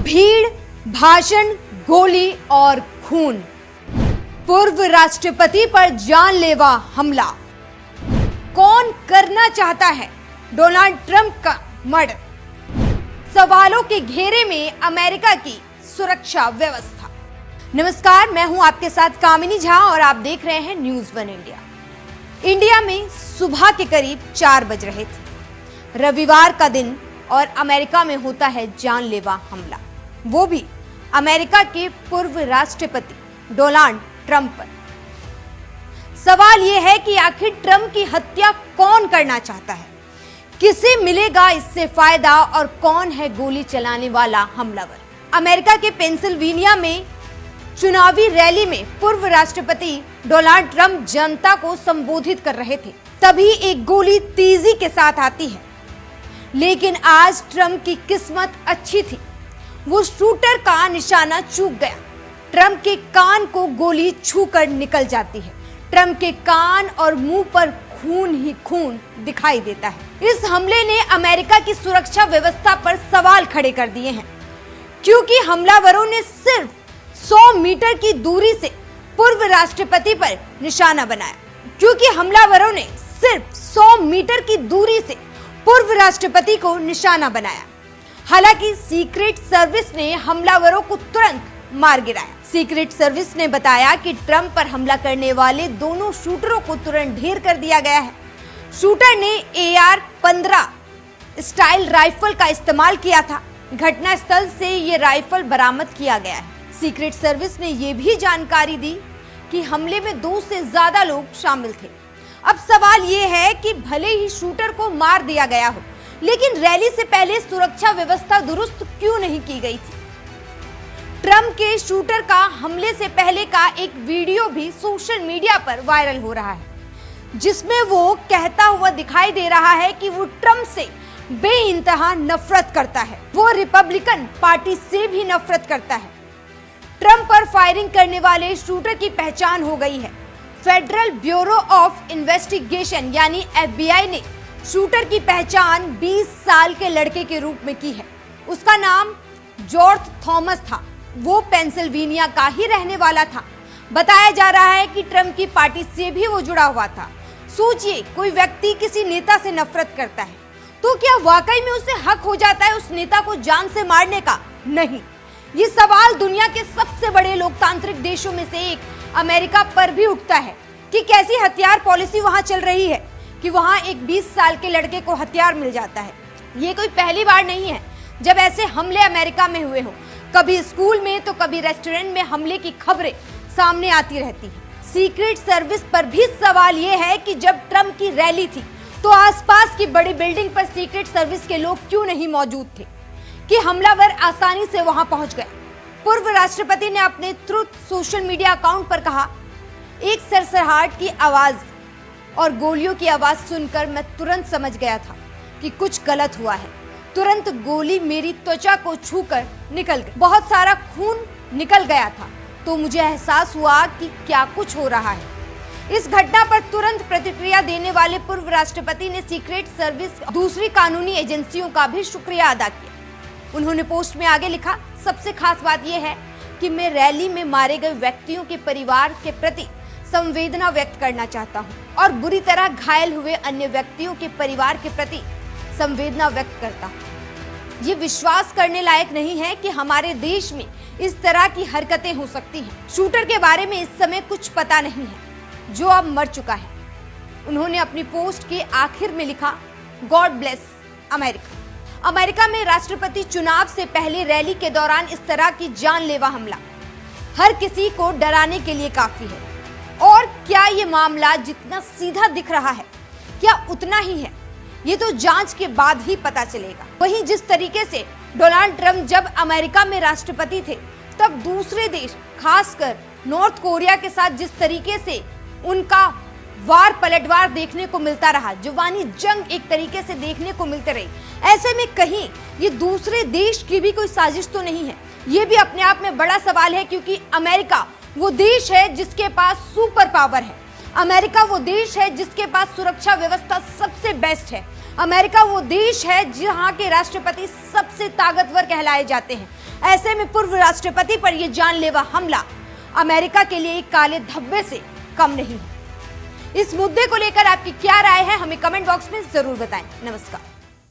भीड़, भाषण, गोली और खून। पूर्व राष्ट्रपति पर जानलेवा हमला। कौन करना चाहता है डोनाल्ड ट्रंप का मर्डर? सवालों के घेरे में अमेरिका की सुरक्षा व्यवस्था। नमस्कार, मैं हूं आपके साथ कामिनी झा और आप देख रहे हैं न्यूज़ वन इंडिया। इंडिया में सुबह के करीब 4 बज रहे थे। रविवार का दिन और अमेरिका में होता है जानलेवा हमला, वो भी अमेरिका के पूर्व राष्ट्रपति डोनाल्ड ट्रंप पर। सवाल यह है कि आखिर ट्रंप की हत्या कौन करना चाहता है, किसे मिलेगा इससे फायदा और कौन है गोली चलाने वाला हमलावर? अमेरिका के पेंसिल्वेनिया में चुनावी रैली में पूर्व राष्ट्रपति डोनाल्ड ट्रंप जनता को संबोधित कर रहे थे, तभी एक गोली तेजी के साथ आती है। लेकिन आज ट्रंप की किस्मत अच्छी थी, वो शूटर का निशाना चूक गया। ट्रंप के कान को गोली छूकर निकल जाती है। ट्रंप के कान और मुंह पर खून ही खून दिखाई देता है। इस हमले ने अमेरिका की सुरक्षा व्यवस्था पर सवाल खड़े कर दिए हैं, क्योंकि हमलावरों ने सिर्फ 100 मीटर की दूरी से पूर्व राष्ट्रपति पर निशाना बनाया। क्योंकि हमलावरों ने सिर्फ 100 मीटर की दूरी से पूर्व राष्ट्रपति को निशाना बनाया। हालांकि सीक्रेट सर्विस ने हमलावरों को तुरंत मार गिराया। सीक्रेट सर्विस ने बताया कि ट्रंप पर हमला करने वाले दोनों शूटरों को तुरंत ढेर कर दिया गया है। शूटर ने AR-15 स्टाइल राइफल का इस्तेमाल किया था। घटनास्थल से ये राइफल बरामद किया गया है। सीक्रेट सर्विस ने यह भी जानकारी दी कि हमले में 2 से ज्यादा लोग शामिल थे। अब सवाल ये है कि भले ही शूटर को मार दिया गया हो, लेकिन रैली से पहले सुरक्षा व्यवस्था दुरुस्त क्यों नहीं की गई थी? ट्रंप के शूटर का हमले से पहले का एक वीडियो भी सोशल मीडिया पर वायरल हो रहा है, जिसमें वो कहता हुआ दिखाई दे रहा है कि वो ट्रंप से बेइंतहा नफरत करता है। वो रिपब्लिकन पार्टी से भी नफरत करता है। ट्रंप पर फायरिंग करने वाले शूटर की पहचान हो गई है। फेडरल ब्यूरो ऑफ इन्वेस्टिगेशन यानी FBI ने शूटर की पहचान 20 साल के लड़के के रूप में की है। उसका नाम जॉर्ज थॉमस था। वो पेंसिल्वेनिया का ही रहने वाला था। बताया जा रहा है कि ट्रंप की पार्टी से भी वो जुड़ा हुआ था। सोचिए, कोई व्यक्ति किसी नेता से नफरत करता है तो क्या वाकई में उसे हक हो जाता है उस नेता को जान से मारने का? नहीं। ये सवाल दुनिया के सबसे बड़े लोकतांत्रिक देशों में से एक अमेरिका पर भी उठता है कि कैसी हथियार पॉलिसी वहां चल रही है कि वहां एक 20 साल के लड़के को हथियार मिल जाता है। ये कोई पहली बार नहीं है जब ऐसे हमले अमेरिका में हुए हो। कभी स्कूल में तो कभी रेस्टोरेंट में हमले की खबरें सामने आती रहती है। सीक्रेट सर्विस पर भी सवाल ये है कि जब ट्रंप की रैली थी तो आसपास की बड़ी बिल्डिंग पर सीक्रेट सर्विस के लोग क्यों नहीं मौजूद थे कि हमलावर आसानी से वहां पहुंच गए? पूर्व राष्ट्रपति ने अपने ट्रुथ सोशल मीडिया अकाउंट पर कहा, एक सरसराहट की आवाज और गोलियों की आवाज सुनकर मैं तुरंत समझ गया था कि कुछ गलत हुआ है। तुरंत गोली मेरी त्वचा को छूकर निकल गई। बहुत सारा खून निकल गया था तो मुझे एहसास हुआ कि क्या कुछ हो रहा है। इस घटना पर तुरंत प्रतिक्रिया देने वाले पूर्व राष्ट्रपति ने सीक्रेट सर्विस दूसरी कानूनी एजेंसियों का भी शुक्रिया अदा किया। उन्होंने पोस्ट में आगे लिखा, सबसे खास बात यह है कि मैं रैली में मारे गए व्यक्तियों के परिवार के प्रति संवेदना व्यक्त करना चाहता हूं और बुरी तरह घायल हुए अन्य व्यक्तियों के परिवार के प्रति संवेदना व्यक्त करता हूं। ये विश्वास करने लायक नहीं है कि हमारे देश में इस तरह की हरकतें हो सकती हैं। शूटर के बारे में इस समय कुछ पता नहीं है, जो अब मर चुका है। उन्होंने अपनी पोस्ट के आखिर में लिखा, गॉड ब्लेस अमेरिका। अमेरिका में राष्ट्रपति चुनाव से पहले रैली के दौरान इस तरह की जानलेवा हमला हर किसी को डराने के लिए काफी है। और क्या ये मामला जितना सीधा दिख रहा है, क्या उतना ही है? ये तो जांच के बाद ही पता चलेगा। वहीं जिस तरीके से डोनाल्ड ट्रंप जब अमेरिका में राष्ट्रपति थे, तब दूसरे देश खासकर नॉर्थ कोरिया के साथ जिस तरीके से उनका वार पलटवार देखने को मिलता रहा, जुबानी जंग एक तरीके से देखने को मिलते रही, ऐसे में कहीं ये दूसरे देश की भी कोई साजिश तो नहीं है? ये भी अपने आप में बड़ा सवाल है, क्योंकि अमेरिका वो देश है जिसके पास सुपर पावर है। अमेरिका वो देश है जिसके पास सुरक्षा व्यवस्था सबसे बेस्ट है। अमेरिका वो देश है जहां के राष्ट्रपति सबसे ताकतवर कहलाए जाते हैं। ऐसे में पूर्व राष्ट्रपति पर यह जानलेवा हमला अमेरिका के लिए एक काले धब्बे से कम नहीं है। इस मुद्दे को लेकर आपकी क्या राय है, हमें कमेंट बॉक्स में जरूर बताएं। नमस्कार।